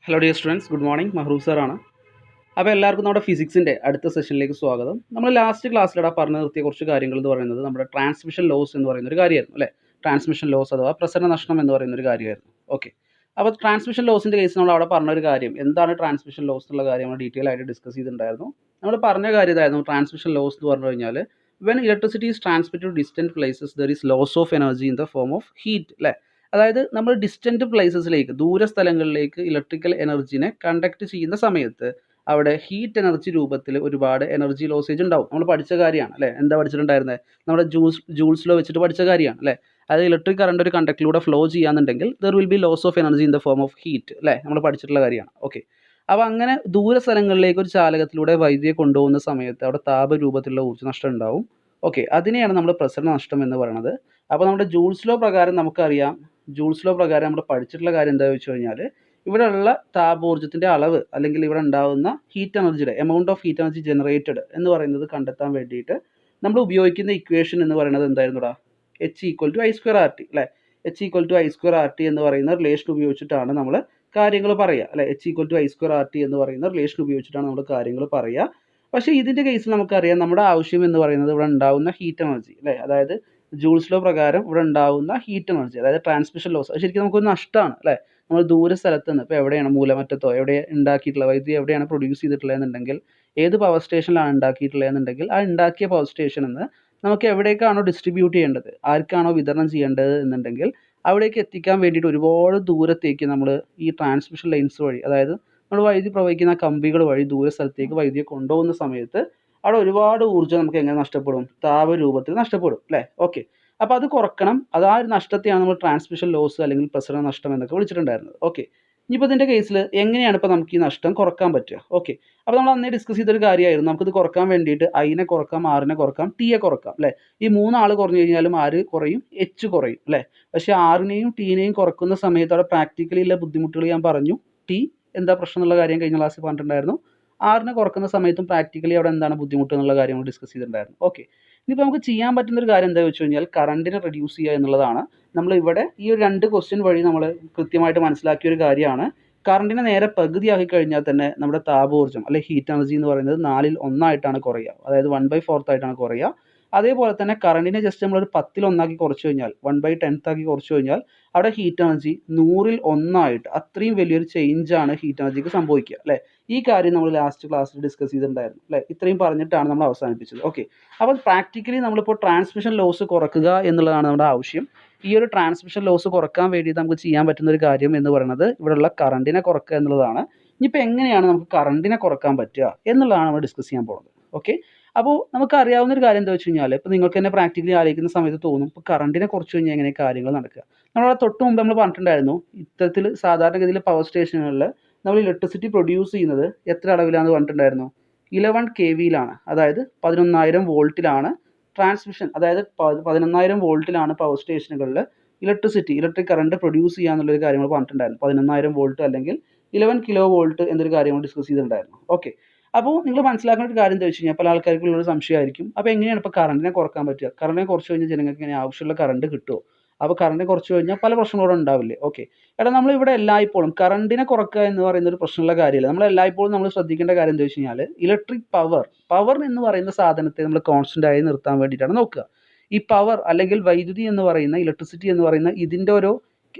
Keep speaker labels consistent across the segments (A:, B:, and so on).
A: Hello dear students, good morning. Mahroof സാറാണ്. അപ്പോൾ എല്ലാവർക്കും നമ്മുടെ ഫിസിക്സിൻ്റെ അടുത്ത സെഷനിലേക്ക് സ്വാഗതം. നമ്മൾ ലാസ്റ്റ് ക്ലാസ്സിലിടെ പറഞ്ഞു നിർത്തിയ കുറച്ച് കാര്യങ്ങൾ എന്ന് പറയുന്നത് നമ്മുടെ ട്രാൻസ്മിഷൻ ലോസ് എന്ന് പറയുന്ന ഒരു കാര്യമായിരുന്നു അല്ലേ. ട്രാൻസ്മിഷൻ ലോസ് അഥവാ പ്രസരണ നഷ്ടം എന്ന് പറയുന്ന ഒരു കാര്യമായിരുന്നു. ഓക്കെ, അപ്പോൾ ട്രാൻസ്മിഷൻ ലോസിൻ്റെ കേസ് നമ്മൾ അവിടെ പറഞ്ഞൊരു കാര്യം എന്താണ് ട്രാൻസ്മിഷൻ ലോസ് എന്നുള്ള കാര്യം നമ്മൾ ഡീറ്റെയിൽ ആയിട്ട് ഡിസ്കസ് ചെയ്തിട്ടുണ്ടായിരുന്നു. നമ്മൾ പറഞ്ഞ കാര്യം ഇതായിരുന്നു. ട്രാൻസ്മിഷൻ ലോസ് എന്ന് പറഞ്ഞു കഴിഞ്ഞാൽ when electricity is transmitted to distant places there is loss of energy in the form of heat അല്ലേ. അതായത് നമ്മൾ ഡിസ്റ്റൻറ്റ് പ്ലേസസിലേക്ക്, ദൂര സ്ഥലങ്ങളിലേക്ക് ഇലക്ട്രിക്കൽ എനർജിനെ കണ്ടക്ട് ചെയ്യുന്ന സമയത്ത് അവിടെ ഹീറ്റ് എനർജി രൂപത്തിൽ ഒരുപാട് എനർജി ലോസേജ് ഉണ്ടാവും. നമ്മൾ പഠിച്ച കാര്യമാണ് അല്ലേ. എന്താ പഠിച്ചിട്ടുണ്ടായിരുന്നത്? നമ്മുടെ ജൂൾസ് ലോ വെച്ചിട്ട് പഠിച്ച കാര്യമാണ് അല്ലേ. അത് ഇലക്ട്രിക് കറണ്ട് ഒരു കണ്ടക്റ്റിലൂടെ ഫ്ലോ ചെയ്യാന്നുണ്ടെങ്കിൽ there will be loss of energy in the form of heat അല്ലേ. നമ്മൾ പഠിച്ചിട്ടുള്ള കാര്യമാണ്. ഓക്കെ, അപ്പോൾ അങ്ങനെ ദൂര സ്ഥലങ്ങളിലേക്ക് ഒരു ചാലകത്തിലൂടെ വൈദ്യുതിയെ കൊണ്ടുപോകുന്ന സമയത്ത് അവിടെ താപരൂപത്തിലുള്ള ഊർജ്ജ നഷ്ടം ഉണ്ടാവും. ഓക്കെ, അതിനെയാണ് നമ്മൾ പ്രസരണ നഷ്ടം എന്ന് പറയുന്നത്. അപ്പോൾ നമ്മുടെ ജൂൾസ് ലോ പ്രകാരം നമുക്കറിയാം, ജൂൾസ് ലോ പ്രകാരം നമ്മൾ പഠിച്ചിട്ടുള്ള കാര്യം എന്താണെന്ന് വെച്ച് കഴിഞ്ഞാൽ ഇവിടെയുള്ള താപോർജ്ജത്തിൻ്റെ അളവ് അല്ലെങ്കിൽ ഇവിടെ ഉണ്ടാകുന്ന ഹീറ്റ് എനർജിയുടെ amount of heat energy generated എന്ന് പറയുന്നത് കണ്ടെത്താൻ വേണ്ടിയിട്ട് നമ്മൾ ഉപയോഗിക്കുന്ന ഇക്വേഷൻ എന്ന് പറയുന്നത് എന്തായിരുന്നുടാ? H=I²RT അല്ലേ. H=I²RT എന്ന് പറയുന്ന റിലേഷൻ ഉപയോഗിച്ചിട്ടാണ് നമ്മൾ കാര്യങ്ങൾ പറയുക അല്ലേ. H=I²RT എന്ന് പറയുന്ന റിലേഷൻ ഉപയോഗിച്ചിട്ടാണ് നമ്മൾ കാര്യങ്ങൾ പറയുക. പക്ഷേ ഇതിൻ്റെ കേസിൽ നമുക്കറിയാം നമ്മുടെ ആവശ്യം എന്ന് പറയുന്നത് ഇവിടെ ഉണ്ടാകുന്ന ഹീറ്റ് എനർജി അല്ലേ. അതായത് ജൂൾസ് ലോ പ്രകാരം ഇവിടെ ഉണ്ടാകുന്ന ഹീറ്റ് എനർജി, അതായത് ട്രാൻസ്മിഷൻ ലോസ്, അത് ശരിക്കും നമുക്കൊരു നഷ്ടമാണ് അല്ലേ. നമ്മൾ ദൂര സ്ഥലത്ത് നിന്ന് ഇപ്പോൾ എവിടെയാണ് മൂലമറ്റത്തോ എവിടെ ഉണ്ടാക്കിയിട്ടുള്ള വൈദ്യുതി എവിടെയാണ് പ്രൊഡ്യൂസ് ചെയ്തിട്ടുള്ളത് എന്നുണ്ടെങ്കിൽ, ഏത് പവർ സ്റ്റേഷനിലാണ് ഉണ്ടാക്കിയിട്ടുള്ളത് എന്നുണ്ടെങ്കിൽ ആ ഉണ്ടാക്കിയ പവർ സ്റ്റേഷനിൽ നിന്ന് നമുക്ക് എവിടേക്കാണോ ഡിസ്ട്രിബ്യൂട്ട് ചെയ്യേണ്ടത്, ആർക്കാണോ വിതരണം ചെയ്യേണ്ടത് എന്നുണ്ടെങ്കിൽ അവിടേക്ക് എത്തിക്കാൻ വേണ്ടിയിട്ട് ഒരുപാട് ദൂരത്തേക്ക് നമ്മൾ ഈ ട്രാൻസ്മിഷൻ ലൈൻസ് വഴി, അതായത് നമ്മൾ വൈദ്യുതി പ്രവഹിക്കുന്ന കമ്പികൾ വഴി ദൂര സ്ഥലത്തേക്ക് വൈദ്യുതിയെ കൊണ്ടുപോകുന്ന സമയത്ത് അവിടെ ഒരുപാട് ഊർജ്ജം നമുക്ക് എങ്ങനെ നഷ്ടപ്പെടും? താപരൂപത്തിൽ നഷ്ടപ്പെടും അല്ലേ. ഓക്കെ, അപ്പോൾ അത് കുറക്കണം. അത് ആ ഒരു നഷ്ടത്തെയാണ് നമ്മൾ ട്രാൻസ്മിഷൻ ലോസ് അല്ലെങ്കിൽ പ്രസരണ നഷ്ടം എന്നൊക്കെ വിളിച്ചിട്ടുണ്ടായിരുന്നത്. ഓക്കെ, ഇനിയിപ്പോൾ ഇതിൻ്റെ കേസിൽ എങ്ങനെയാണ് ഇപ്പോൾ നമുക്ക് ഈ നഷ്ടം കുറക്കാൻ പറ്റുക? ഓക്കെ, അപ്പോൾ നമ്മൾ അന്നേ ഡിസ്കസ് ചെയ്തൊരു കാര്യമായിരുന്നു. നമുക്കിത് കുറക്കാൻ വേണ്ടിയിട്ട് ഐനെ കുറക്കാം, ആറിനെ കുറക്കാം, ടിയെ കുറക്കാം അല്ലേ. ഈ മൂന്നാൾ കുറഞ്ഞു കഴിഞ്ഞാലും ആര് കുറയും? എച്ച് കുറയും അല്ലേ. പക്ഷേ ആറിനെയും ടീനെയും കുറക്കുന്ന സമയത്ത് അവിടെ പ്രാക്ടിക്കലി ഉള്ള ബുദ്ധിമുട്ടുകൾ ഞാൻ പറഞ്ഞു. ടി എന്താ പ്രശ്നം എന്നുള്ള കാര്യം കഴിഞ്ഞ ക്ലാസ്സിൽ പറഞ്ഞിട്ടുണ്ടായിരുന്നു. ആറിനെ കുറക്കുന്ന സമയത്തും പ്രാക്ടിക്കലി അവിടെ എന്താണ് ബുദ്ധിമുട്ട് എന്നുള്ള കാര്യം നമ്മൾ ഡിസ്കസ് ചെയ്തിട്ടുണ്ടായിരുന്നു. ഓക്കെ, ഇനിയിപ്പോൾ നമുക്ക് ചെയ്യാൻ പറ്റുന്ന ഒരു കാര്യം എന്താണെന്ന് വെച്ച് കഴിഞ്ഞാൽ കറണ്ടിനെ റെഡ്യൂസ് ചെയ്യുക എന്നുള്ളതാണ്. നമ്മളിവിടെ ഈ ഒരു 2 ക്വസ്റ്റ്യൻ വഴി നമ്മൾ കൃത്യമായിട്ട് മനസ്സിലാക്കിയ ഒരു കാര്യമാണ്. കറണ്ടിനെ നേരെ പകുതിയാക്കി കഴിഞ്ഞാൽ തന്നെ നമ്മുടെ താപോർജ്ജം അല്ലെങ്കിൽ ഹീറ്റ് എനർജി എന്ന് പറയുന്നത് 4ൽ 1 കുറയുക, അതായത് 1/4 കുറയുക. അതേപോലെ തന്നെ കറണ്ടിനെ ജസ്റ്റ് നമ്മളൊരു 10ൽ 1 കുറച്ച് കഴിഞ്ഞാൽ 1/10 കുറച്ച് കഴിഞ്ഞാൽ അവിടെ ഹീറ്റ് എനർജി 100ൽ 1 അത്രയും വലിയൊരു ചേഞ്ചാണ് ഹീറ്റ് എനർജിക്ക് സംഭവിക്കുക അല്ലേ. ഈ കാര്യം നമ്മൾ ലാസ്റ്റ് ക്ലാസ്സിൽ ഡിസ്കസ് ചെയ്തിട്ടുണ്ടായിരുന്നു അല്ലേ. ഇത്രയും പറഞ്ഞിട്ടാണ് നമ്മൾ അവസാനിപ്പിച്ചത്. ഓക്കെ, അപ്പോൾ പ്രാക്ടിക്കലി നമ്മളിപ്പോൾ ട്രാൻസ്മിഷൻ ലോസ് കുറക്കുക എന്നുള്ളതാണ് നമ്മുടെ ആവശ്യം. ഈ ഒരു ട്രാൻസ്മിഷൻ ലോസ് കുറക്കാൻ വേണ്ടിയിട്ട് നമുക്ക് ചെയ്യാൻ പറ്റുന്ന ഒരു കാര്യം എന്ന് പറയുന്നത് ഇവിടെയുള്ള കറണ്ടിനെ കുറക്കുക എന്നുള്ളതാണ്. ഇനിയിപ്പോൾ എങ്ങനെയാണ് നമുക്ക് കറണ്ടിനെ കുറക്കാൻ പറ്റുക എന്നുള്ളതാണ് നമ്മൾ ഡിസ്കസ് ചെയ്യാൻ പോകുന്നത്. ഓക്കെ, അപ്പോൾ നമുക്ക് അറിയാവുന്ന ഒരു കാര്യം എന്താ വെച്ച് കഴിഞ്ഞാൽ ഇപ്പോൾ നിങ്ങൾക്ക് തന്നെ പ്രാക്ടിക്കലി ആലോചിക്കുന്ന സമയത്ത് തോന്നും ഇപ്പോൾ കറണ്ടിനെ കുറച്ച് കഴിഞ്ഞാൽ എങ്ങനെ കാര്യങ്ങൾ നടക്കുക. നമ്മളവിടെ തൊട്ട് മുമ്പ് നമ്മൾ പറഞ്ഞിട്ടുണ്ടായിരുന്നു, ഇത്തരത്തിൽ സാധാരണഗതിയിൽ പവർ സ്റ്റേഷനുകളിൽ നമ്മൾ ഇലക്ട്രിസിറ്റി പ്രൊഡ്യൂസ് ചെയ്യുന്നത് എത്ര അളവിലാണെന്ന് പറഞ്ഞിട്ടുണ്ടായിരുന്നു? 11 kVയിലാണ്, അതായത് 11,000 വോൾട്ടിലാണ് ട്രാൻസ്മിഷൻ, അതായത് 11,000 വോൾട്ടിലാണ് പവർ സ്റ്റേഷനുകളിൽ ഇലക്ട്രിക് കറണ്ട് പ്രൊഡ്യൂസ് ചെയ്യാന്നുള്ളൊരു കാര്യങ്ങൾ പറഞ്ഞിട്ടുണ്ടായിരുന്നു. 11,000 വോൾട്ട് അല്ലെങ്കിൽ 11 കിലോ വോൾട്ട് എന്നൊരു കാര്യം നമ്മൾ ഡിസ്കസ് ചെയ്തിട്ടുണ്ടായിരുന്നു. ഓക്കെ, അപ്പോൾ നിങ്ങൾ മനസ്സിലാക്കേണ്ട ഒരു കാര്യം എന്താ വെച്ച് കഴിഞ്ഞാൽ പല ആൾക്കാർക്കുള്ളൊരു സംശയമായിരിക്കും, അപ്പോൾ എങ്ങനെയാണ് ഇപ്പോൾ കറണ്ടിനെ കുറക്കാൻ പറ്റുക? കറണ്ടിനെ കുറച്ച് കഴിഞ്ഞാൽ ജനങ്ങൾക്ക് ഇങ്ങനെ ആവശ്യമുള്ള കറണ്ട് കിട്ടുമോ? അപ്പോൾ കറണ്ടിനെ കുറച്ച് കഴിഞ്ഞാൽ പല പ്രശ്നങ്ങളും ഉണ്ടാവില്ലേ. ഓക്കെ, എടാ നമ്മളിവിടെ എല്ലായ്പ്പോഴും കറണ്ടിനെ കുറക്കുക എന്ന് പറയുന്ന ഒരു പ്രശ്നമുള്ള കാര്യമല്ല. നമ്മൾ എല്ലായ്പ്പോഴും നമ്മൾ ശ്രദ്ധിക്കേണ്ട കാര്യം എന്താ വെച്ച് കഴിഞ്ഞാൽ ഇലക്ട്രിക് പവർ എന്ന് പറയുന്ന സാധനത്തെ നമ്മൾ കോൺസ്റ്റൻ്റ് ആയി നിർത്താൻ വേണ്ടിയിട്ടാണ് നോക്കുക. ഈ പവർ അല്ലെങ്കിൽ വൈദ്യുതി എന്ന് പറയുന്ന ഇലക്ട്രിസിറ്റി എന്ന് പറയുന്ന ഇതിൻ്റെ ഓരോ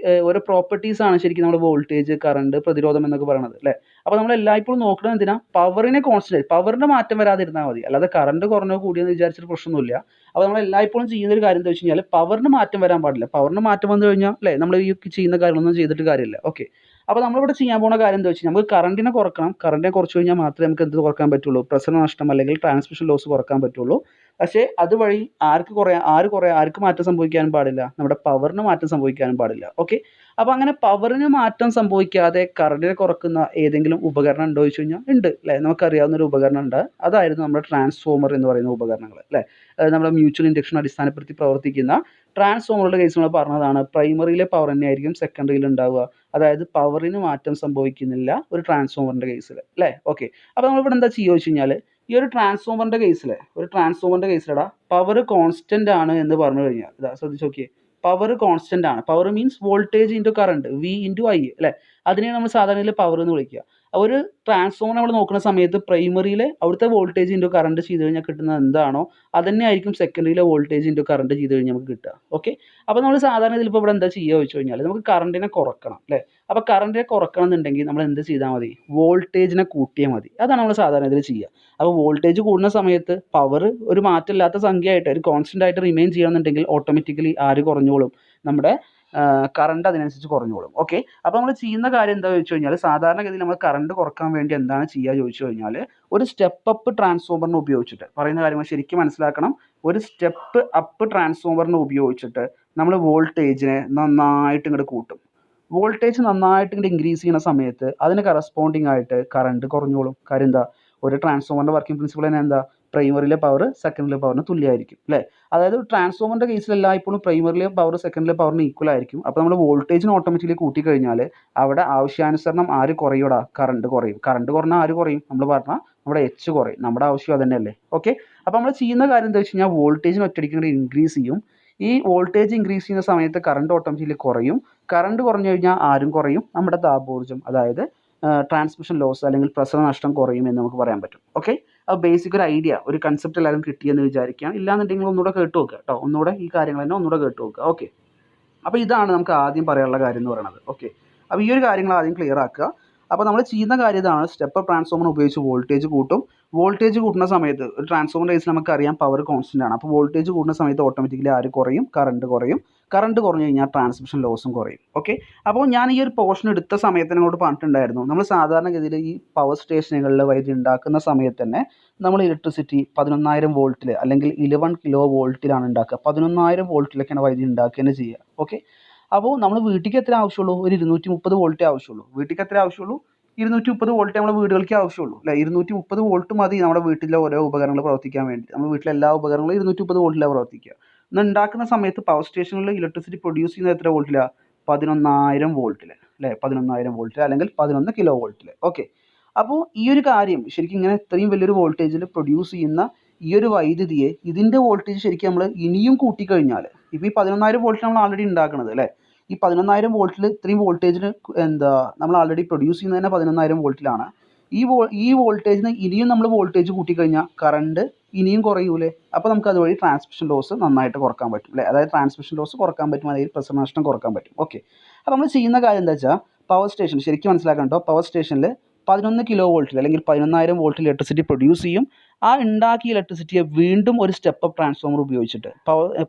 A: പ്രോപ്പർട്ടീസാണ് ശരിക്കും നമ്മൾ വോൾട്ടേജ്, കറണ്ട്, പ്രതിരോധം എന്നൊക്കെ പറയുന്നത് അല്ലേ. അപ്പോൾ നമ്മൾ എല്ലായ്പ്പോഴും നോക്കുന്നത് എന്തിനാ? പവറിനെ കോൺസ്റ്റൻ്റ്, പവറിൻ്റെ മാറ്റം വരാതിരുന്നാൽ മതി. അല്ലാതെ കറണ്ട് കുറഞ്ഞോ കൂടിയെന്ന് വിചാരിച്ചിട്ട് പ്രശ്നമൊന്നുമില്ല. അപ്പോൾ നമ്മൾ എല്ലായ്പ്പോഴും ചെയ്യുന്ന ഒരു കാര്യം എന്താ വെച്ച് കഴിഞ്ഞാൽ പവറിന് മാറ്റം വരാൻ പാടില്ല. പവറിന് മാറ്റം വന്നു കഴിഞ്ഞാൽ അല്ലേ നമ്മൾ ഈ ചെയ്യുന്ന കാര്യങ്ങളൊന്നും ചെയ്തിട്ട് കാര്യമില്ല. ഓക്കെ, അപ്പോൾ നമ്മളിവിടെ ചെയ്യാൻ പോകുന്ന കാര്യം എന്താ വെച്ച് കഴിഞ്ഞാൽ നമുക്ക് കറണ്ടിനെ കുറക്കണം. കറണ്ടിനെ കുറച്ച് കഴിഞ്ഞാൽ മാത്രമേ നമുക്ക് എന്ത് കുറക്കാൻ പറ്റുള്ളൂ? പ്രസരണ നഷ്ടം അല്ലെങ്കിൽ ട്രാൻസ്മിഷൻ ലോസ് കുറക്കാൻ പറ്റുള്ളൂ. പക്ഷേ അതുവഴി ആർക്ക് മാറ്റം സംഭവിക്കാനും പാടില്ല? നമ്മുടെ പവറിന് മാറ്റം സംഭവിക്കാനും പാടില്ല. ഓക്കെ, അപ്പോൾ അങ്ങനെ പവറിന് മാറ്റം സംഭവിക്കാതെ കറണ്ടിനെ കുറക്കുന്ന ഏതെങ്കിലും ഉപകരണം ഉണ്ടോ എന്ന് ചോദിച്ചു കഴിഞ്ഞാൽ ഉണ്ട് അല്ലേ. നമുക്കറിയാവുന്ന ഒരു ഉപകരണം ഉണ്ട്, അതായിരുന്നു നമ്മുടെ ട്രാൻസ്ഫോമർ എന്ന് പറയുന്ന ഉപകരണങ്ങൾ അല്ലേ. നമ്മുടെ മ്യൂച്വൽ ഇൻഡക്ഷൻ അടിസ്ഥാനപ്പെടുത്തി പ്രവർത്തിക്കുന്ന ട്രാൻസ്ഫോമറുടെ കേസ് നമ്മൾ പറഞ്ഞതാണ്. പ്രൈമറിയിലെ പവർ തന്നെയായിരിക്കും സെക്കൻഡറിയിൽ ഉണ്ടാവുക, അതായത് പവറിന് മാറ്റം സംഭവിക്കുന്നില്ല ഒരു ട്രാൻസ്ഫോമറിൻ്റെ കേസിൽ അല്ലേ. ഓക്കെ, അപ്പോൾ നമ്മളിവിടെ എന്താ ചെയ്യുക വെച്ച് കഴിഞ്ഞാൽ ഈ ഒരു ട്രാൻസ്ഫോമറിൻ്റെ കേസിലടാ പവർ കോൺസ്റ്റൻ്റ് ആണ് എന്ന് പറഞ്ഞു കഴിഞ്ഞാൽ ഇതാ ശ്രദ്ധിച്ച് നോക്കിയേ, പവർ കോൺസ്റ്റന്റ് ആണ്. Power means voltage into current, V into I അല്ലേ. അതിനെയാണ് നമ്മൾ സാധാരണയിൽ പവർ എന്ന് വിളിക്കുക. ഒരു ട്രാൻസ്ഫോമർ നമ്മൾ നോക്കുന്ന സമയത്ത് പ്രൈമറിയിൽ അവിടുത്തെ വോൾട്ടേജ് ഇൻറ്റു കറണ്ട് ചെയ്ത് കഴിഞ്ഞാൽ കിട്ടുന്നത് എന്താണോ അത് തന്നെ ആയിരിക്കും സെക്കൻഡറിയിലെ വോൾട്ടേജ് ഇൻറ്റു കറണ്ട് ചെയ്ത് കഴിഞ്ഞാൽ നമുക്ക് കിട്ടുക. ഓക്കെ, അപ്പോൾ നമ്മൾ സാധാരണ ഇതിലിപ്പോൾ ഇവിടെ എന്താ ചെയ്യുക ചോദിച്ചു കഴിഞ്ഞാൽ നമുക്ക് കറണ്ടിനെ കുറക്കണം അല്ലേ. അപ്പോൾ കറണ്ടിനെ കുറക്കണം എന്നുണ്ടെങ്കിൽ നമ്മൾ എന്ത് ചെയ്താൽ മതി, വോൾട്ടേജിനെ കൂട്ടിയാൽ മതി. അതാണ് നമ്മൾ സാധാരണ ഇതിൽ ചെയ്യുക. അപ്പോൾ വോൾട്ടേജ് കൂടുന്ന സമയത്ത് പവർ ഒരു മാറ്റമില്ലാത്ത സംഖ്യയായിട്ട് ഒരു കോൺസ്റ്റൻ്റ് ആയിട്ട് റിമെയിൻ ചെയ്യണമെന്നുണ്ടെങ്കിൽ ഓട്ടോമാറ്റിക്കലി ആര് കുറഞ്ഞോളും, നമ്മുടെ കറണ്ട് അതിനനുസരിച്ച് കുറഞ്ഞോളും. ഓക്കെ, അപ്പോൾ നമ്മൾ ചെയ്യുന്ന കാര്യം എന്താ ചോദിച്ചു കഴിഞ്ഞാൽ സാധാരണഗതിയിൽ നമ്മൾ കറണ്ട് കുറക്കാൻ വേണ്ടി എന്താണ് ചെയ്യുക ചോദിച്ചു കഴിഞ്ഞാൽ ഒരു സ്റ്റെപ്പ് അപ്പ് ട്രാൻസ്ഫോമറിനെ ഉപയോഗിച്ചിട്ട്, പറയുന്ന കാര്യങ്ങൾ ശരിക്കും മനസ്സിലാക്കണം, ഒരു സ്റ്റെപ്പ് അപ്പ് ട്രാൻസ്ഫോമറിനെ ഉപയോഗിച്ചിട്ട് നമ്മൾ വോൾട്ടേജിനെ നന്നായിട്ട് ഇങ്ങോട്ട് കൂട്ടും. വോൾട്ടേജ് നന്നായിട്ട് ഇങ്ങോട്ട് ഇൻക്രീസ് ചെയ്യുന്ന സമയത്ത് അതിന് കറസ്പോണ്ടിങ് ആയിട്ട് കറണ്ട് കുറഞ്ഞോളും. കാര്യം എന്താ, ഒരു ട്രാൻസ്ഫോമറിൻ്റെ വർക്കിംഗ് പ്രിൻസിപ്പിൾ തന്നെ എന്താ, പ്രൈമറിയിലെ പവർ സെക്കൻഡറിയിലെ പവറിന് തുല്യമായിരിക്കും അല്ലേ. അതായത് ട്രാൻസ്ഫോമറിൻ്റെ കേസിലല്ല ഇപ്പോഴും പ്രൈമറിയിലെ പവർ സെക്കൻഡറിയിലെ പവറിന് ഈക്വൽ ആയിരിക്കും. അപ്പോൾ നമ്മൾ വോൾട്ടേജിന് ഓട്ടോമാറ്റിക്കലി കൂട്ടിക്കഴിഞ്ഞാൽ അവിടെ ആവശ്യാനുസരണം ആര് കുറയൂടാ, കറണ്ട് കുറയും. കറണ്ട് കുറഞ്ഞാൽ ആര് കുറയും, നമ്മൾ പറഞ്ഞാൽ നമ്മുടെ എച്ച് കുറയും. നമ്മുടെ ആവശ്യം അത് തന്നെയല്ലേ. ഓക്കെ, അപ്പോൾ നമ്മൾ ചെയ്യുന്ന കാര്യം എന്താ വെച്ച് കഴിഞ്ഞാൽ വോൾട്ടേജിന് ഒറ്റയടിക്ക് ഇൻക്രീസ് ചെയ്യും. ഈ വോൾട്ടേജ് ഇൻക്രീസ് ചെയ്യുന്ന സമയത്ത് കറണ്ട് ഓട്ടോമാറ്റിക്കലി കുറയും. കറണ്ട് കുറഞ്ഞു കഴിഞ്ഞാൽ ആരും കുറയും, നമ്മുടെ താപോർജ്ജം അതായത് ട്രാൻസ്മിഷൻ ലോസ് അല്ലെങ്കിൽ പ്രസരണ നഷ്ടം കുറയും എന്ന് നമുക്ക് പറയാൻ പറ്റും. ഓക്കെ, അപ്പോൾ ബേസിക് ഒരു ഐഡിയ, ഒരു കൺസെപ്റ്റ് എല്ലാവരും കിട്ടിയെന്ന് വിചാരിക്കാം. ഇല്ലാന്നുണ്ടെങ്കിൽ ഒന്നുകൂടെ കേട്ട് നോക്കുക കേട്ടോ, ഒന്നുകൂടെ ഈ കാര്യങ്ങൾ തന്നെ ഒന്നുകൂടെ കേട്ട് നോക്കുക. ഓക്കെ, അപ്പോൾ ഇതാണ് നമുക്ക് ആദ്യം പറയാനുള്ള കാര്യം എന്ന് പറയുന്നത്. ഓക്കെ, അപ്പോൾ ഈ ഒരു കാര്യങ്ങൾ ആദ്യം ക്ലിയർ ആക്കുക. അപ്പോൾ നമ്മൾ ചെയ്യുന്ന കാര്യം ഇതാണ്, സ്റ്റെപ്പ് അപ്പ് ട്രാൻസ്ഫോമർ ഉപയോഗിച്ച് വോൾട്ടേജ് കൂട്ടും. വോൾട്ടേജ് കൂട്ടുന്ന സമയത്ത് ഒരു ട്രാൻസ്ഫോമറിൻ്റെ കേസിൽ നമുക്കറിയാം പവർ കോൺസ്റ്റന്റ് ആണ്. അപ്പോൾ വോൾട്ടേജ് കൂടുന്ന സമയത്ത് ഓട്ടോമാറ്റിക്കലി ആര് കുറയും, കറണ്ട് കുറയും. കറണ്ട് കുറഞ്ഞു കഴിഞ്ഞാൽ ട്രാൻസ്മിഷൻ ലോസും കുറയും. ഓക്കെ, അപ്പോൾ ഞാൻ ഈ ഒരു പോർഷൻ എടുത്ത സമയത്ത് നിങ്ങളോട് പറഞ്ഞിട്ടുണ്ടായിരുന്നു, നമ്മൾ സാധാരണഗതിയിൽ ഈ പവർ സ്റ്റേഷനുകളിൽ വൈദ്യുതി ഉണ്ടാക്കുന്ന സമയത്ത് തന്നെ നമ്മൾ ഇലക്ട്രിസിറ്റി 11,000 വോൾട്ടിൽ അല്ലെങ്കിൽ 11 കിലോ വോൾട്ടിലാണ് ഉണ്ടാക്കുക. 11,000 വോൾട്ടിലൊക്കെയാണ് വൈദ്യുതി ഉണ്ടാക്കുകയെന്ന് ചെയ്യുക. ഓക്കെ, അപ്പോൾ നമ്മൾ വീട്ടിലേക്ക് എത്ര ആവശ്യമുള്ളൂ, ഒരു 230 വോൾട്ടേ ആവശ്യമുള്ളൂ. വീട്ടിലേക്ക് എത്ര ആവശ്യമുള്ളൂ, 230 വോൾട്ടേ നമ്മുടെ വീടുകൾക്ക് ആവശ്യമുള്ളൂ അല്ലേ. 230 വോൾട്ട് മതി നമ്മുടെ വീട്ടിലെ ഓരോ ഉപകരണങ്ങൾ പ്രവർത്തിക്കാൻ വേണ്ടി. നമ്മുടെ വീട്ടിലെ എല്ലാ ഉപകരണങ്ങളും 230 വോൾട്ടിലാണ് പ്രവർത്തിക്കുക. ഇന്ന് ഉണ്ടാക്കുന്ന സമയത്ത് പവർ സ്റ്റേഷനുകളിൽ ഇലക്ട്രിസിറ്റി പ്രൊഡ്യൂസ് ചെയ്യുന്നത് എത്ര വോൾട്ടിലാണ്, 11,000 വോൾട്ടിൽ അല്ലേ. 11,000 വോൾട്ടിൽ അല്ലെങ്കിൽ 11 കിലോ വോൾട്ടിൽ. ഓക്കെ, അപ്പോൾ ഈ ഒരു കാര്യം ശരിക്കും ഇങ്ങനെ ഇത്രയും വലിയൊരു വോൾട്ടേജിൽ പ്രൊഡ്യൂസ് ചെയ്യുന്ന ഈ ഒരു വൈദ്യുതിയെ ഇതിൻ്റെ വോൾട്ടേജ് ശരിക്കും നമ്മൾ ഇനിയും കൂട്ടിക്കഴിഞ്ഞാൽ, ഇപ്പോൾ ഈ 11,000 വോൾട്ടിൽ നമ്മൾ ആൾറെഡി ഉണ്ടാക്കുന്നത് അല്ലേ, ഈ 11,000 വോൾട്ടിൽ ഇത്രയും വോൾട്ടേജിന് എന്താ നമ്മൾ ആൾറെഡി പ്രൊഡ്യൂസ് ചെയ്യുന്നത് തന്നെ 11,000 വോൾട്ടിലാണ്. ഈ വോൾട്ടേജിന് ഇനിയും നമ്മൾ വോൾട്ടേജ് കൂട്ടിക്കഴിഞ്ഞാൽ കറണ്ട് ഇനിയും കുറയൂലേ. അപ്പോൾ നമുക്ക് അതുവഴി ട്രാൻസ്മിഷൻ ലോസ് നന്നായിട്ട് കുറക്കാൻ പറ്റും അല്ലേ. അതായത് ട്രാൻസ്മിഷൻ ലോസ് കുറക്കാൻ പറ്റും, അതായത് പ്രസരണ നഷ്ടം കുറക്കാൻ പറ്റും. ഓക്കെ, അപ്പോൾ നമ്മൾ ചെയ്യുന്ന കാര്യം എന്താ വെച്ചാൽ പവർ സ്റ്റേഷൻ ശരിക്കും മനസ്സിലാക്കണം കേട്ടോ. പവർ സ്റ്റേഷനിൽ 11 കിലോ വോൾട്ടിൽ അല്ലെങ്കിൽ 11,000 വോൾട്ടിൽ ഇലക്ട്രിസിറ്റി പ്രൊഡ്യൂസ് ചെയ്യും. ആ ഉണ്ടാക്കിയ ഇലക്ട്രിസിറ്റിയെ വീണ്ടും ഒരു സ്റ്റെപ്പ് അപ്പ് ട്രാൻസ്ഫോമർ ഉപയോഗിച്ചിട്ട്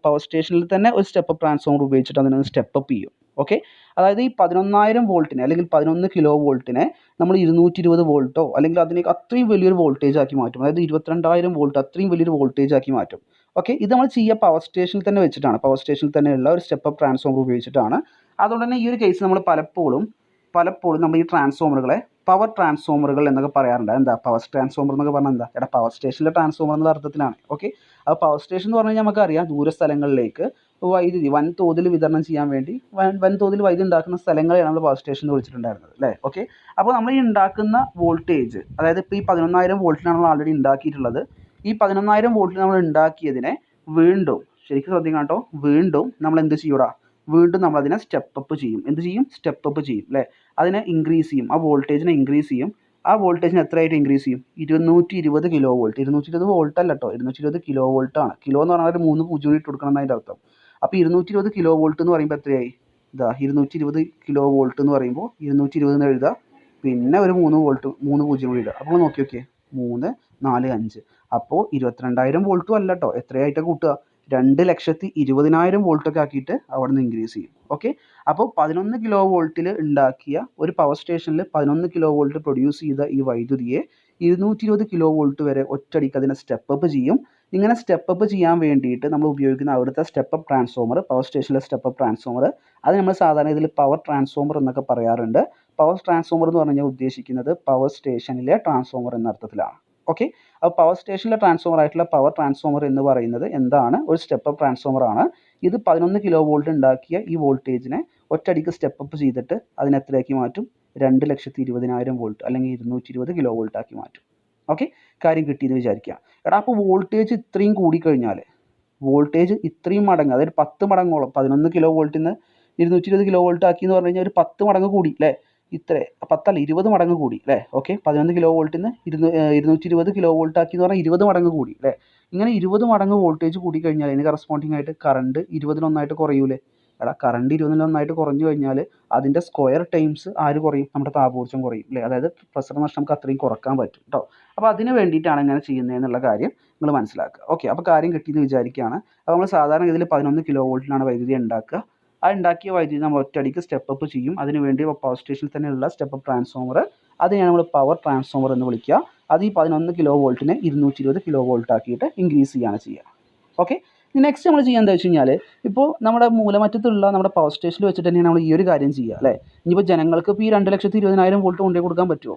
A: പവർ സ്റ്റേഷനിൽ തന്നെ ഒരു സ്റ്റെപ്പ് അപ്പ് ട്രാൻസ്ഫോമർ ഉപയോഗിച്ചിട്ട് അതിനൊന്ന് സ്റ്റെപ്പ് അപ്പ് ചെയ്യും. ഓക്കെ, അതായത് ഈ 11,000 വോൾട്ടിനെ അല്ലെങ്കിൽ 11 കിലോ വോൾട്ടിനെ നമ്മൾ 220 വോൾട്ടോ അല്ലെങ്കിൽ അതിനേക്ക് അത്രയും വലിയൊരു വോൾട്ടേജ് ആക്കി മാറ്റും. അതായത് 22,000 വോൾട്ട് അത്രയും വലിയൊരു വോൾട്ടേജ് ആക്കി മാറ്റും. ഓക്കെ, ഇത് നമ്മൾ ചെയ്യുക പവർ സ്റ്റേഷനിൽ തന്നെ വെച്ചിട്ടാണ്, പവർ സ്റ്റേഷനിൽ തന്നെയുള്ള ഒരു സ്റ്റെപ്പ് അപ്പ് ട്രാൻസ്ഫോമർ ഉപയോഗിച്ചിട്ടാണ്. അതുകൊണ്ട് തന്നെ ഈ ഒരു കേസ് നമ്മൾ പലപ്പോഴും നമ്മൾ ഈ ട്രാൻസ്ഫോമറുകളെ പവർ ട്രാൻസ്ഫോമറുകൾ എന്നൊക്കെ പറയാറുണ്ട്. എന്താ പവർ ട്രാൻസ്ഫോമർ എന്നൊക്കെ പറഞ്ഞാൽ എന്താ, എടാ പവർ സ്റ്റേഷനിലെ ട്രാൻസ്ഫോമർ എന്ന അർത്ഥത്തിലാണ്. ഓക്കെ, അപ്പോൾ പവർ സ്റ്റേഷൻ എന്ന് പറഞ്ഞു കഴിഞ്ഞാൽ നമുക്കറിയാം ദൂര സ്ഥലങ്ങളിലേക്ക് വൈദ്യുതി വൻതോതിൽ വിതരണം ചെയ്യാൻ വേണ്ടി വൻതോതിൽ വൈദ്യുതി ഉണ്ടാക്കുന്ന സ്ഥലങ്ങളെയാണ് നമ്മൾ പവർ സ്റ്റേഷൻ എന്ന് വിളിച്ചിട്ടുണ്ടായിരുന്നത് അല്ലേ. ഓക്കെ, അപ്പോൾ നമ്മൾ ഈ ഉണ്ടാക്കുന്ന വോൾട്ടേജ്, അതായത് ഇപ്പോൾ ഈ 11,000 വോൾട്ടിനാണ് നമ്മൾ ആൾറെഡി ഉണ്ടാക്കിയിട്ടുള്ളത്. ഈ 11,000 വോൾട്ടിൽ നമ്മൾ ഉണ്ടാക്കിയതിനെ വീണ്ടും ശരിക്കും ശ്രദ്ധിക്കണം കേട്ടോ, വീണ്ടും നമ്മൾ എന്ത് ചെയ്യൂടാ, വീണ്ടും നമ്മൾ അതിനെ സ്റ്റെപ്പ് അപ്പ് ചെയ്യും. എന്ത് ചെയ്യും, സ്റ്റെപ്പ് അപ്പ് ചെയ്യും അല്ലേ. അതിനെ ഇൻക്രീസ് ചെയ്യും, ആ വോൾട്ടേജിനെ ഇൻക്രീസ് ചെയ്യും. ആ വോൾട്ടേജിന് എത്രയായിട്ട് ഇൻക്രീസ് ചെയ്യും, 220 കിലോ വോൾട്ട്. 220 വോൾട്ട് അല്ല കേട്ടോ, 220 കിലോ വോൾട്ടാണ്. കിലോ എന്ന് പറഞ്ഞാൽ ഒരു 3 പൂജ്യം ഇട്ട് കൊടുക്കണം എന്നതിൻ്റെ അർത്ഥം. അപ്പോൾ 220 കിലോ വോൾട്ട് എന്ന് പറയുമ്പോൾ എത്രയായി, ഇതാ 220 കിലോ വോൾട്ട് എന്ന് പറയുമ്പോൾ 220 എന്ന് എഴുതുക, പിന്നെ ഒരു 3 പൂജ്യം കൂടി ഇടുക. അപ്പോൾ നോക്കി നോക്കിയേ, 3, 4, 5. അപ്പോൾ 22,000 വോൾട്ടും അല്ല കേട്ടോ, എത്രയായിട്ടാണ് കൂട്ടുക, 2,20,000 വോൾട്ടൊക്കെ ആക്കിയിട്ട് അവിടെ നിന്ന് ഇൻക്രീസ് ചെയ്യും. ഓക്കെ, അപ്പോൾ 11 കിലോ വോൾട്ടിൽ ഉണ്ടാക്കിയ ഒരു പവർ സ്റ്റേഷനിൽ 11 കിലോ വോൾട്ട് പ്രൊഡ്യൂസ് ചെയ്ത ഈ വൈദ്യുതിയെ 220 കിലോ വോൾട്ട് വരെ ഒറ്റയടിക്ക് അതിനെ സ്റ്റെപ്പ് അപ്പ് ചെയ്യും. ഇങ്ങനെ സ്റ്റെപ്പ് അപ്പ് ചെയ്യാൻ വേണ്ടിയിട്ട് നമ്മൾ ഉപയോഗിക്കുന്ന അവിടുത്തെ സ്റ്റെപ്പ് അപ്പ് ട്രാൻസ്ഫോമർ, പവർ സ്റ്റേഷനിലെ സ്റ്റെപ്പ് അപ്പ് ട്രാൻസ്ഫോമർ, അത് നമ്മൾ സാധാരണ ഇതിൽ പവർ ട്രാൻസ്ഫോമർ എന്നൊക്കെ പറയാറുണ്ട്. പവർ ട്രാൻസ്ഫോമർ എന്ന് പറഞ്ഞാൽ ഉദ്ദേശിക്കുന്നത് പവർ സ്റ്റേഷനിലെ ട്രാൻസ്ഫോമർ എന്ന അർത്ഥത്തിലാണ്. ഓക്കെ, അപ്പോൾ പവർ സ്റ്റേഷനിലെ ട്രാൻസ്ഫോമർ ആയിട്ടുള്ള പവർ ട്രാൻസ്ഫോമർ എന്ന് പറയുന്നത് എന്താണ്, ഒരു സ്റ്റെപ്പ് അപ്പ് ട്രാൻസ്ഫോമർ ആണ്. ഇത് 11 കിലോ വോൾട്ട് ഉണ്ടാക്കിയ ഈ വോൾട്ടേജിനെ ഒറ്റയടിക്ക് സ്റ്റെപ്പ് അപ്പ് ചെയ്തിട്ട് അതിനെ എത്രയാക്കി മാറ്റും, 2,20,000 വോൾട്ട് അല്ലെങ്കിൽ 220 കിലോ വോൾട്ട് ആക്കി മാറ്റും. ഓക്കെ, കാര്യം കിട്ടിയെന്ന് വിചാരിക്കുക. എടാ അപ്പോൾ വോൾട്ടേജ് ഇത്രയും കൂടിക്കഴിഞ്ഞാൽ വോൾട്ടേജ് ഇത്രയും മടങ്ങ്, അതായത് 10 മടങ്ങോളം 11 കിലോ വോൾട്ടിൽ നിന്ന് 220 കിലോ വോൾട്ട് ആക്കി എന്ന് പറഞ്ഞു കഴിഞ്ഞാൽ ഒരു 10 മടങ്ങ് കൂടി അല്ലേ? 10 20 മടങ്ങ് കൂടി അല്ലേ? ഓക്കെ, 11 കിലോ വോൾട്ടിൽ നിന്ന് 220 കിലോ വോൾട്ട് ആക്കി എന്ന് പറഞ്ഞാൽ 20 മടങ്ങ് കൂടി അല്ലേ? ഇങ്ങനെ 20 മടങ്ങ് വോൾട്ടേജ് കൂടി കഴിഞ്ഞാൽ അതിന് കറസ്പോണ്ടിങ് ആയിട്ട് കറണ്ട് 20 കുറയൂലേ? കറണ്ട് 20 കുറഞ്ഞു കഴിഞ്ഞാൽ അതിൻ്റെ സ്ക്വയർ ടൈംസ് ആര് കുറയും? നമ്മുടെ താപോർജ്ജം കുറയും അല്ലേ? അതായത് പ്രസരണ നഷ്ടം നമുക്ക് അത്രയും കുറക്കാൻ പറ്റും കേട്ടോ. അപ്പോൾ അതിന് വേണ്ടിയിട്ടാണ് ഇങ്ങനെ ചെയ്യുന്നതെന്നുള്ള കാര്യം നിങ്ങൾ മനസ്സിലാക്കുക. ഓക്കെ, അപ്പോൾ കാര്യം കിട്ടിയെന്ന് വിചാരിക്കുകയാണ്. അപ്പോൾ നമ്മൾ സാധാരണ ഇതിൽ 11 കിലോ വോൾട്ടിലാണ് വൈദ്യുതി ഉണ്ടാക്കുക. ആ ഉണ്ടാക്കിയ വൈദ്യുതി നമ്മൾ ഒറ്റയടിക്ക് സ്റ്റെപ്പ് അപ്പ് ചെയ്യും. അതിനുവേണ്ടി പവർ സ്റ്റേഷനിൽ തന്നെയുള്ള സ്റ്റെപ്പ് അപ്പ് ട്രാൻസ്ഫോമർ, അതിനെയാണ് നമ്മൾ പവർ ട്രാൻസ്ഫോമർ എന്ന് വിളിക്കുക. അത് ഈ 11 കിലോ വോൾട്ടിനെ 220 കിലോ വോൾട്ട് ആക്കിയിട്ട് ഇൻക്രീസ് ചെയ്യുകയാണ് ചെയ്യുക. ഓക്കെ, നെക്സ്റ്റ് നമ്മൾ ചെയ്യുക എന്താ വെച്ച് കഴിഞ്ഞാൽ, ഇപ്പോൾ നമ്മുടെ മൂലമറ്റത്തുള്ള നമ്മുടെ പവർ സ്റ്റേഷനിൽ വെച്ചിട്ട് തന്നെയാണ് നമ്മൾ ഈ ഒരു കാര്യം ചെയ്യുക അല്ലേ? ഇനിയിപ്പോൾ ജനങ്ങൾക്ക് ഇപ്പോൾ ഈ 2,20,000 വോൾട്ട് കൊണ്ടുപോയി കൊടുക്കാൻ പറ്റുമോ?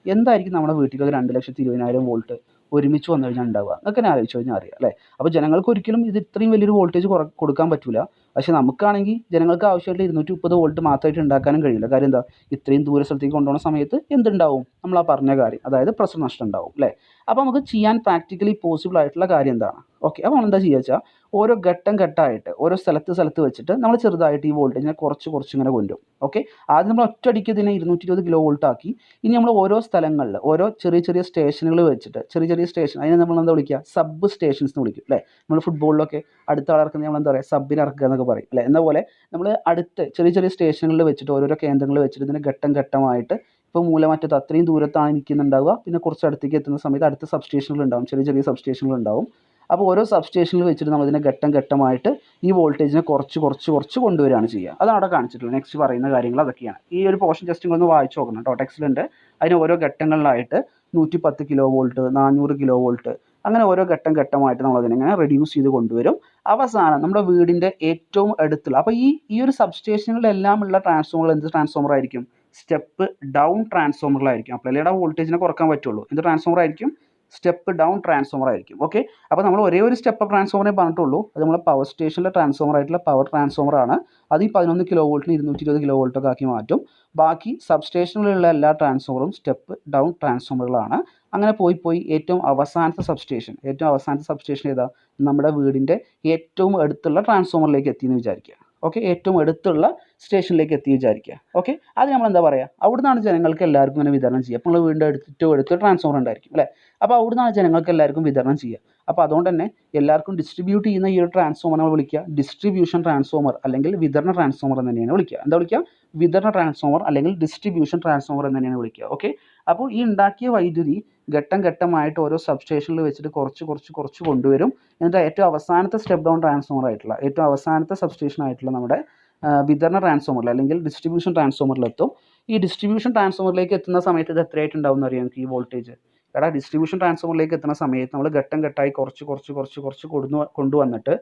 A: എന്തായിരിക്കും നമ്മുടെ വീട്ടിലൊക്കെ 2,20,000 വോൾട്ട് ഒരുമിച്ച് വന്നു കഴിഞ്ഞാൽ ഉണ്ടാവുക? എന്നൊക്കെ ആലോചിച്ച് കഴിഞ്ഞാൽ അറിയാം അല്ലേ? അപ്പോൾ ജനങ്ങൾക്ക് ഒരിക്കലും ഇത് ഇത്രയും വലിയൊരു വോൾട്ടേജ് കൊടുക്കാൻ പറ്റില്ല. പക്ഷേ നമുക്കാണെങ്കിൽ ജനങ്ങൾക്ക് ആവശ്യമായിട്ട് 230 വോൾട്ട് മാത്രമായിട്ട് ഉണ്ടാക്കാനും കഴിയില്ല. കാര്യം എന്താ? ഇത്രയും ദൂര സ്ഥലത്തേക്ക് കൊണ്ടുപോകുന്ന സമയത്ത് എന്തുണ്ടാവും? നമ്മൾ ആ പറഞ്ഞ കാര്യം, അതായത് പ്രസരണ നഷ്ടം ഉണ്ടാവും അല്ലേ? അപ്പോൾ നമുക്ക് ചെയ്യാൻ പ്രാക്ടിക്കലി പോസിബിൾ ആയിട്ടുള്ള കാര്യം എന്താണ്? ഓക്കെ, അപ്പോൾ നമ്മൾ എന്താ ചെയ്യുക വെച്ചാൽ, ഓരോ ഘട്ടമായിട്ട് ഓരോ സ്ഥലത്ത് വെച്ചിട്ട് നമ്മൾ ചെറുതായിട്ട് ഈ വോൾട്ടേജിനെ കുറച്ച് ഇങ്ങനെ കൊണ്ടുവരും. ഓക്കെ, ആദ്യം നമ്മൾ ഒറ്റയടിക്ക് ഇതിനെ 220 കിലോ വോൾട്ട് ആക്കി. ഇനി നമ്മൾ ഓരോ സ്ഥലങ്ങളിൽ ഓരോ ചെറിയ സ്റ്റേഷനുകൾ വെച്ചിട്ട്, ചെറിയ സ്റ്റേഷൻ, അതിനെ നമ്മൾ എന്താ വിളിക്കുക? സബ് സ്റ്റേഷൻസ് എന്ന് വിളിക്കും അല്ലേ? നമ്മൾ ഫുട്ബോളിലൊക്കെ അടുത്ത ആളിറക്കുന്നത് നമ്മൾ എന്താ പറയുക? സബിന് ഇറക്കുക എന്നൊക്കെ പറയും അല്ലേ? എന്ന പോലെ നമ്മൾ അടുത്ത് ചെറിയ സ്റ്റേഷനുകളിൽ വെച്ചിട്ട്, ഓരോരോ കേന്ദ്രങ്ങളിൽ വെച്ചിട്ട് ഇതിനെ ഘട്ടമായിട്ട്, ഇപ്പോൾ മൂലമറ്റത്ത് അത്രയും ദൂരത്താണ് നിൽക്കുന്നുണ്ടാവുക. പിന്നെ കുറച്ച് അടുത്തേക്ക് എത്തുന്ന സമയത്ത് അടുത്ത സബ്സ്റ്റേഷനുകൾ ഉണ്ടാവും, ചെറിയ സബ്സ്റ്റേഷനുകൾ ഉണ്ടാവും. അപ്പോൾ ഓരോ സബ്സ്റ്റേഷനിൽ വെച്ചിട്ട് നമ്മളതിനെ ഘട്ടമായിട്ട് ഈ വോൾട്ടേജിനെ കുറച്ച് കൊണ്ടുവരികയാണ് ചെയ്യുക. അതാണ് അവിടെ കാണിച്ചിട്ടുള്ളത്. നെക്സ്റ്റ് പറയുന്ന കാര്യങ്ങൾ അതൊക്കെയാണ്. ഈ ഒരു പോർഷൻ ജസ്റ്റ് നിങ്ങളൊന്ന് വായിച്ച് നോക്കണം കേട്ടോ. ടെക്സ്റ്റിലുണ്ട്. അതിന് ഓരോ ഘട്ടങ്ങളിലായിട്ട് 110 കിലോ വോൾട്ട്, 400 കിലോ വോൾട്ട്, അങ്ങനെ ഓരോ ഘട്ടമായിട്ട് നമ്മളതിനെ റെഡ്യൂസ് ചെയ്ത് കൊണ്ടുവരും. അവസാനം നമ്മുടെ വീടിൻ്റെ ഏറ്റവും അടുത്തുള്ള, അപ്പോൾ ഈ ഒരു സബ്സ്റ്റേഷനുകളിലെല്ലാം ഉള്ള ട്രാൻസ്ഫോമർ എന്ത് ട്രാൻസ്ഫോമർ ആയിരിക്കും? സ്റ്റെപ്പ് ഡൗൺ ട്രാൻസ്ഫോമറിലായിരിക്കും. അപ്പോഴല്ലേ വോൾട്ടേജിനെ കുറക്കാൻ പറ്റുള്ളൂ. എന്ത് ട്രാൻസ്ഫോമർ ആയിരിക്കും? സ്റ്റെപ്പ് ഡൗൺ ട്രാൻസ്ഫോമർ ആയിരിക്കും. ഓക്കെ, അപ്പോൾ നമ്മൾ ഒരേ ഒരു സ്റ്റെപ്പ് ട്രാൻസ്ഫോമറേ പറഞ്ഞിട്ടുള്ളൂ. അത് നമ്മളെ പവർ സ്റ്റേഷനിലെ ട്രാൻസ്ഫോമർ ആയിട്ടുള്ള പവർ ട്രാൻസ്ഫോമർ ആണ്. അത് ഈ 11 കിലോ വോൾട്ടിന് 220 കിലോ വോൾട്ടൊക്കെ ആക്കി മാറ്റും. ബാക്കി സബ് സ്റ്റേഷനിലുള്ള എല്ലാ ട്രാൻസ്ഫോമറും സ്റ്റെപ്പ് ഡൗൺ ട്രാൻസ്ഫോമറുകളാണ്. അങ്ങനെ പോയി ഏറ്റവും അവസാനത്തെ സബ്സ്റ്റേഷൻ ഏതാ? നമ്മുടെ വീടിൻ്റെ ഏറ്റവും അടുത്തുള്ള ട്രാൻസ്ഫോമറിലേക്ക് എത്തിയെന്ന് വിചാരിക്കുക. ഓക്കെ, ഏറ്റവും അടുത്തുള്ള സ്റ്റേഷനിലേക്ക് എത്തി വിചാരിക്കുക. ഓക്കെ, അത് നമ്മൾ എന്താ പറയുക? അവിടുന്നാണ് ജനങ്ങൾക്ക് എല്ലാവർക്കും ഇങ്ങനെ വിതരണം ചെയ്യുക. അപ്പോൾ നമ്മൾ വീടിൻ്റെ അടുത്ത് ട്രാൻസ്ഫോമർ ഉണ്ടായിരിക്കും അല്ലേ? അപ്പോൾ അവിടുന്നാണ് ജനങ്ങൾക്ക് എല്ലാവർക്കും വിതരണം ചെയ്യുക. അപ്പോൾ അതുകൊണ്ട് തന്നെ എല്ലാവർക്കും ഡിസ്ട്രിബ്യൂട്ട് ചെയ്യുന്ന ഈ ഒരു ട്രാൻസ്ഫോമർ നമ്മൾ വിളിക്കുക ഡിസ്ട്രിബ്യൂഷൻ ട്രാൻസ്ഫോമർ അല്ലെങ്കിൽ വിതരണ ട്രാൻസ്ഫോമർ എന്ന് തന്നെയാണ് വിളിക്കുക. എന്താ വിളിക്കുക? വിതരണ ട്രാൻസ്ഫോമർ അല്ലെങ്കിൽ ഡിസ്ട്രിബ്യൂഷൻ ട്രാൻസ്ഫോമർ എന്ന് തന്നെയാണ് വിളിക്കുക. ഓക്കെ, അപ്പോൾ ഈ ഉണ്ടാക്കിയ വൈദ്യുതി ഘട്ടമായിട്ട് ഓരോ സബ്സ്റ്റേഷനിൽ വെച്ചിട്ട് കുറച്ച് കൊണ്ടുവരും. എന്നിട്ട് ഏറ്റവും അവസാനത്തെ സ്റ്റെപ്പ് ഡൗൺ ട്രാൻസ്ഫോമർ ആയിട്ടുള്ള, ഏറ്റവും അവസാനത്തെ സബ്സ്റ്റേഷൻ ആയിട്ടുള്ള നമ്മുടെ വിതരണ ട്രാൻസ്ഫോമറിൽ അല്ലെങ്കിൽ ഡിസ്ട്രിബ്യൂഷൻ ട്രാൻസ്ഫോമറിലെത്തും. ഈ ഡിസ്ട്രിബ്യൂഷൻ ട്രാൻസ്ഫോമറിലേക്ക് എത്തുന്ന സമയത്ത് ഇത് എത്രയായിട്ടുണ്ടാവും എന്ന് അറിയാം നമുക്ക് ഈ വോൾട്ടേജ്? ഡിസ്ട്രിബ്യൂഷൻ ട്രാൻസ്ഫോമറിലേക്ക് എത്തുന്ന സമയത്ത് നമ്മൾ ഘട്ടമായി കുറച്ച് കൊണ്ടുവന്നിട്ട്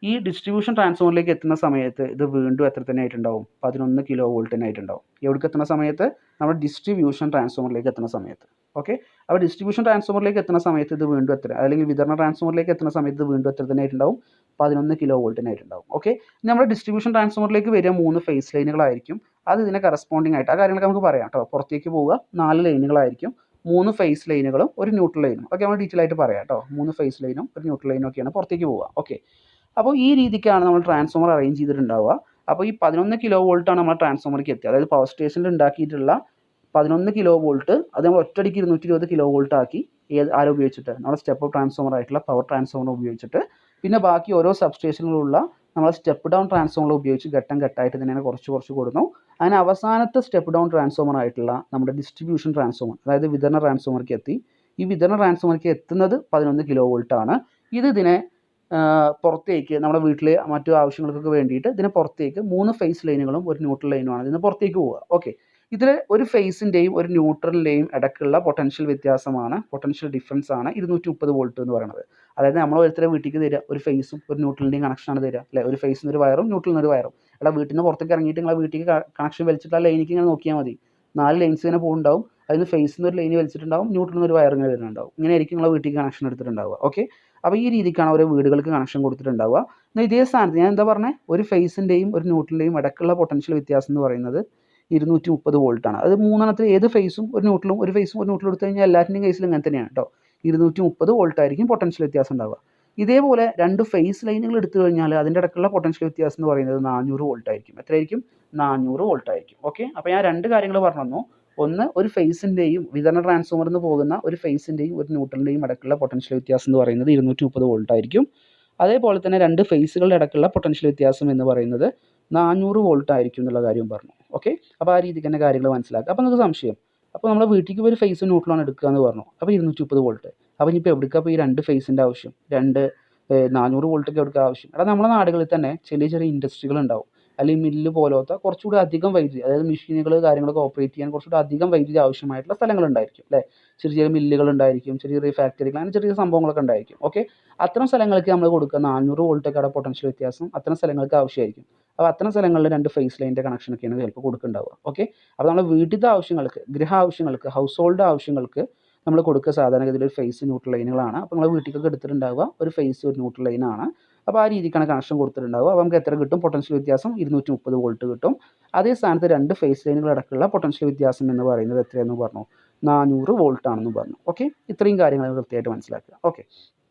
A: ഈ ഡിസ്ട്രിബ്യൂഷൻ ട്രാൻസ്ഫോമറിലേക്ക് എത്തുന്ന സമയത്ത് ഇത് വീണ്ടും എത്ര തന്നെ ആയിട്ടുണ്ടാവും? 11 കിലോ വോൾട്ട് തന്നെ ആയിട്ടുണ്ടാവും. എവിടേക്ക് എത്തുന്ന സമയത്ത്? നമ്മുടെ ഡിസ്ട്രിബ്യൂഷൻ ട്രാൻസ്ഫോമറിലേക്ക് എത്തുന്ന സമയത്ത്. ഓക്കെ, അപ്പോൾ ഡിസ്ട്രിബ്യൂഷൻ ട്രാൻസ്ഫോമറിലേക്ക് എത്തുന്ന സമയത്ത് ഇത് വീണ്ടും എത്ര, അല്ലെങ്കിൽ വിതരണ ട്രാൻസ്ഫോമറിലേക്ക് എത്തുന്ന സമയത്ത് വീണ്ടും എത്ര തന്നെ ആയിട്ടുണ്ടാവും? 11 കിലോ വോൾട്ടിനായിട്ടുണ്ടാവും. ഓക്കെ, നമ്മുടെ ഡിസ്ട്രിബ്യൂഷൻ ട്രാൻസ്ഫോമറിലേക്ക് വരിക 3 ഫേസ് ലൈനുകളായിരിക്കും. അത് ഇതിനെ കറസ്പോണ്ടിങ് ആയിട്ട് ആ കാര്യങ്ങളൊക്കെ നമുക്ക് പറയാം കേട്ടോ. പുറത്തേക്ക് പോവുക 4 ലൈനുകളായിരിക്കും, 3 ഫേസ് ലൈനുകളും ഒരു ന്യൂട്രൽ ലൈനും. ഓക്കെ, നമ്മൾ ഡീറ്റെയിൽ ആയിട്ട് പറയാം കേട്ടോ. 3 ഫേസ് ലൈനും ഒരു ന്യൂട്രൽ ലൈനും ഒക്കെയാണ് പുറത്തേക്ക് പോവുക. ഓക്കെ, അപ്പോൾ ഈ രീതിക്കാണ് നമ്മൾ ട്രാൻസ്ഫോമർ അറേഞ്ച് ചെയ്തിട്ടുണ്ടാവുക. അപ്പോൾ ഈ 11 കിലോ വോൾട്ടാണ് നമ്മൾ ട്രാൻസ്ഫോമറിലേക്ക് എത്തിയത്. അതായത് പവർ സ്റ്റേഷനിൽ ഉണ്ടാക്കിയിട്ടുള്ള 11 കിലോ വോൾട്ട് അത് നമ്മൾ ഒറ്റയടിക്ക് 220 കിലോ വോൾട്ട് ആക്കി. ആരെ ഉപയോഗിച്ചിട്ട്? നമ്മുടെ സ്റ്റെപ്പ് ട്രാൻസ്ഫോമർ ആയിട്ടുള്ള പവർ ട്രാൻസ്ഫോമർ ഉപയോഗിച്ചിട്ട്. പിന്നെ ബാക്കി ഓരോ സബ്സ്റ്റേഷനിലുള്ള നമ്മൾ സ്റ്റെപ്പ് ഡൗൺ ട്രാൻസ്ഫോമർ ഉപയോഗിച്ച് ഘട്ടമായിട്ട് ഇതിനെ കുറച്ച് കൊടുക്കുന്നു. അങ്ങനെ അവസാനത്തെ സ്റ്റെപ്പ് ഡൗൺ ട്രാൻസ്ഫോമർ ആയിട്ടുള്ള നമ്മുടെ ഡിസ്ട്രിബ്യൂഷൻ ട്രാൻസ്ഫോമർ, അതായത് വിതരണ ട്രാൻസ്ഫോമറിലേക്ക് എത്തി. ഈ വിതരണ ട്രാൻസ്ഫോമറിലേക്ക് എത്തുന്നത് 11 കിലോ വോൾട്ടാണ്. ഇതിനെ പുറത്തേക്ക് നമ്മുടെ വീട്ടിലെ മറ്റു ആവശ്യങ്ങൾക്കൊക്കെ വേണ്ടിയിട്ട് ഇതിനെ പുറത്തേക്ക് 3 ഫേസ് ലൈനുകളും ഒരു ന്യൂട്രൽ ലൈനുമാണ് ഇതിന് പുറത്തേക്ക് പോവുക. ഓക്കെ, ഇതിൽ ഒരു ഫേസിൻ്റെയും ഒരു ന്യൂട്രലിൻ്റെയും ഇടയ്ക്കുള്ള പൊട്ടൻഷ്യൽ വ്യത്യാസമാണ്, പൊട്ടൻഷ്യൽ ഡിഫറൻസ് ആണ് 230 വോൾട്ട് എന്ന് പറയുന്നത്. അതായത് നമ്മൾ ഒരുത്തരെ വീട്ടിലേക്ക് തരിക ഒരു ഫേസും ഒരു ന്യൂട്രലിൻ്റെയും കണക്ഷനാണ് തരിക അല്ലേ? ഒരു ഫേസിൽ നിന്ന് ഒരു വയറും ന്യൂട്രലിൽ നിന്ന് ഒരു വയറും. വീട്ടിൽ നിന്ന് പുറത്തേക്ക് ഇറങ്ങിയിട്ട് നിങ്ങളെ വീട്ടിലേക്ക് കണക്ഷൻ വലിച്ചിട്ട് ആ ലൈനിലേക്ക് ഇങ്ങനെ നോക്കിയാൽ മതി. 4 ലൈൻസ് ഇങ്ങനെ പോകുന്നുണ്ടാവും. അതിന് ഫേസിൽ നിന്ന് ഒരു ലൈന് വലിച്ചിട്ടുണ്ടാവും, ന്യൂട്രലിൽ നിന്ന് ഒരു വയർ ഇങ്ങനെ വരുന്നുണ്ടാവും. ഇങ്ങനെ ആയിരിക്കും നിങ്ങളെ വീട്ടിലേക്ക് കണക്ഷൻ എടുത്തിട്ടുണ്ടാവുക. ഓക്കെ, അപ്പോൾ ഈ രീതിക്കാണ് ഓരോ വീടുകൾക്ക് കണക്ഷൻ കൊടുത്തിട്ടുണ്ടാവുക. എന്നാൽ ഇതേ സ്ഥാനത്ത് ഞാൻ എന്താ പറഞ്ഞത്? ഒരു ഫേസിൻ്റെയും ഒരു ന്യൂട്രലിൻ്റെയും ഇടയ്ക്കുള്ള പൊട്ടൻഷ്യൽ വ്യത്യാസം എന്ന് പറയുന്നത് 230 വോൾട്ടാണ്. അത് മൂന്നെണ്ണത്തിൽ ഏത് ഫേസും ഒരു ന്യൂട്രലും ഒരു ന്യൂട്രലും എടുത്തു കഴിഞ്ഞാൽ എല്ലാത്തിൻ്റെയും കേസിൽ ഇങ്ങനെ തന്നെയാണ് കേട്ടോ. 230 വോൾട്ട് ആയിരിക്കും പൊട്ടൻഷ്യൽ വ്യത്യാസം ഉണ്ടാവുക. ഇതേപോലെ 2 ഫേസ് ലൈനുകൾ എടുത്തു കഴിഞ്ഞാൽ അതിൻ്റെ ഇടയ്ക്കുള്ള പൊട്ടൻഷ്യൽ വ്യത്യാസം എന്ന് പറയുന്നത് 400 വോൾട്ട് ആയിരിക്കും. എത്രയായിരിക്കും? 400 വോൾട്ട് ആയിരിക്കും. ഓക്കെ, അപ്പോൾ ഞാൻ 2 കാര്യങ്ങൾ പറഞ്ഞു തന്നു. ഒന്ന്, ഒരു ഫേസിൻ്റെയും വിതരണ ട്രാൻസ്ഫോമറിൽ നിന്ന് പോകുന്ന ഒരു ഫേസിൻ്റെയും ഒരു ന്യൂട്രലിൻ്റെയും ഇടയ്ക്കുള്ള പൊട്ടൻഷ്യൽ വ്യത്യാസം എന്ന് പറയുന്നത് 230 വോൾട്ട് ആയിരിക്കും. അതേപോലെ തന്നെ 2 ഫേസുകളുടെ ഇടയ്ക്കുള്ള പൊട്ടൻഷ്യൽ വ്യത്യാസം എന്ന് പറയുന്നത് 400 വോൾട്ട് ആയിരിക്കും എന്നുള്ള കാര്യം പറഞ്ഞു. ഓക്കെ, അപ്പോൾ ആ രീതിക്ക് തന്നെ കാര്യങ്ങൾ മനസ്സിലാക്കുക. അപ്പോൾ നിങ്ങൾക്ക് സംശയം, അപ്പോൾ നമ്മുടെ വീട്ടിലേക്ക് ഒരു ഫേസ് ന്യൂട്രലാണ് എടുക്കുക എന്ന് പറഞ്ഞു. അപ്പോൾ 230 വോൾട്ട്. അപ്പോൾ ഇനിയിപ്പോൾ എവിടേക്കാണ് അപ്പോൾ ഈ 2 ഫേസിൻ്റെ ആവശ്യം? 400 വോൾട്ടൊക്കെ എവിടേക്കാണ് ആവശ്യം? എടാ, നമ്മുടെ നാടുകളിൽ തന്നെ ചെറിയ ചെറിയ ഇൻഡസ്ട്രികൾ ഉണ്ടാവും, അല്ലെങ്കിൽ മില്ല് പോലത്തെ കുറച്ചുകൂടി അധികം വൈദ്യുതി, അതായത് മെഷീനുകൾ കാര്യങ്ങളൊക്കെ ഓപ്പറേറ്റ് ചെയ്യാൻ കുറച്ചുകൂടി അധികം വൈദ്യുതി ആവശ്യമായിട്ടുള്ള സ്ഥലങ്ങളുണ്ടായിരിക്കും അല്ലേ? ചെറിയ ചെറിയ മില്ലുകൾ ഉണ്ടായിരിക്കും, ചെറിയ ചെറിയ ഫാക്ടറികൾ, അങ്ങനെ ചെറിയ സംഭവങ്ങളൊക്കെ ഉണ്ടായിരിക്കും. ഓക്കെ, അത്തരം സ്ഥലങ്ങൾക്ക് നമ്മൾ കൊടുക്കുക 400 വോൾട്ടൊക്കെ അവിടെ പൊട്ടൻഷ്യൽ വ്യത്യാസം അത്തരം സ്ഥലങ്ങൾക്ക് ആവശ്യമായിരിക്കും. അപ്പോൾ അത്തരം സ്ഥലങ്ങളിൽ 2 ഫേസ് ലൈനിൻ്റെ കണക്ഷനൊക്കെയാണ് ചിലപ്പോൾ കൊടുക്കുന്നുണ്ടാവുക. ഓക്കെ, അപ്പോൾ നമ്മൾ വീട്ടിലത്തെ ആവശ്യങ്ങൾക്ക്, ഗൃഹ ആവശ്യങ്ങൾക്ക്, ഹൗസ് ഹോൾഡ് ആവശ്യങ്ങൾക്ക് നമ്മൾ കൊടുക്കുക സാധാരണഗതിയിൽ ഒരു ഫേസ് ന്യൂട്രൽ ലൈനുകളാണ്. അപ്പോൾ നിങ്ങൾ വീട്ടിലേക്ക് എടുത്തിട്ടുണ്ടാവുക ഒരു ഫേസ് ഒരു ന്യൂട്രൽ ലൈനാണ്. അപ്പോൾ ആ രീതിക്കാണ് കണക്ഷൻ കൊടുത്തിട്ടുണ്ടാവുക. അപ്പോൾ നമുക്ക് എത്ര കിട്ടും? പൊട്ടൻഷ്യൽ വ്യത്യാസം 230 വോൾട്ട് കിട്ടും. അതേ സ്ഥാനത്ത് 2 ഫേസ് ലൈനുകൾ അടക്കമുള്ള പൊട്ടൻഷ്യൽ വ്യത്യാസം എന്ന് പറയുന്നത് എത്രയാണെന്ന് പറഞ്ഞു? 400 വോൾട്ട് ആണെന്ന് പറഞ്ഞു. ഓക്കെ, ഇത്രയും കാര്യങ്ങൾ കൃത്യമായിട്ട് മനസ്സിലാക്കുക. ഓക്കെ,